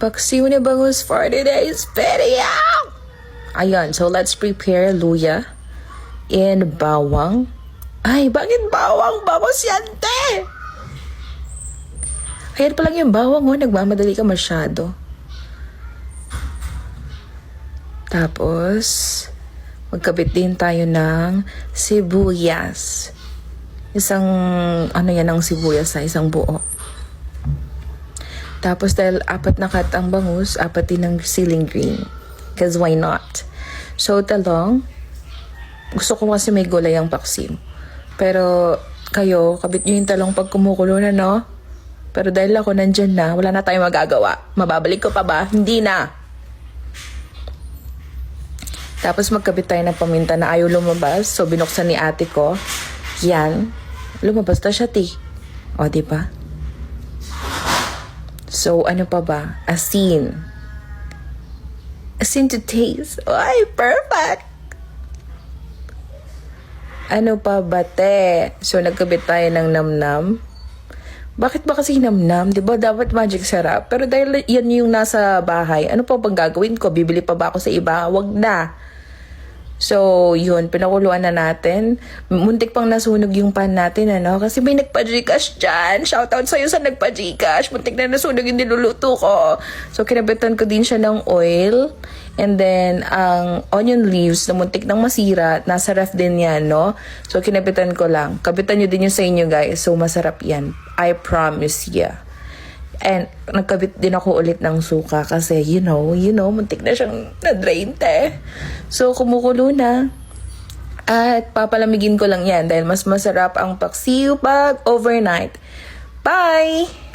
Paksiw na bangus for today's video! Ayan, so let's prepare luya and bawang. Ay, bakit bawang? Bangus yan, te! Ayan pa lang yung bawang, oh. Nagmamadali ka masyado. Tapos, magkabit din tayo ng sibuyas. Isang, ng sibuyas na isang buo. Tapos dahil 4 na cut ang bangus, 4 din ng ceiling green. Because why not? So talong, gusto ko kasi may gulay ang paksiw. Pero kayo, kabit nyo yung talong pag kumukulo na, no? Pero dahil ako nandyan na, wala na tayong magagawa. Mababalik ko pa ba? Hindi na. Tapos magkabit tayo ng paminta na ayaw lumabas. So binuksan ni ate ko. Yan. Lumabas na siya, ti. O, diba? So, ano pa ba? Asin. Asin to taste. Ay, perfect! Ano pa ba, te? So, nagkabit tayo ng namnam. Bakit ba kasi namnam? Diba dapat magic sarap? Pero dahil yan yung nasa bahay, ano pa bang gagawin ko? Bibili pa ba ako sa iba? Wag na. So, yun, pinakuluan na natin. Muntik pang nasunog yung pan natin, ano? Kasi may nagpa-Gcash dyan. Shoutout sa'yo sa nagpa-Gcash. Muntik na nasunog yung niluluto ko. So, kinabitan ko din siya ng oil. And then, ang onion leaves na muntik nang masira, nasa ref din yan, no? So, kinabitan ko lang. Kabitan nyo din yun sa inyo, guys. So, masarap yan. I promise ya. And nagkabit din ako ulit ng suka kasi you know, muntik na siyang na-drain, te. So kumukulo na. At papalamigin ko lang yan dahil mas masarap ang paksiw pag overnight. Bye!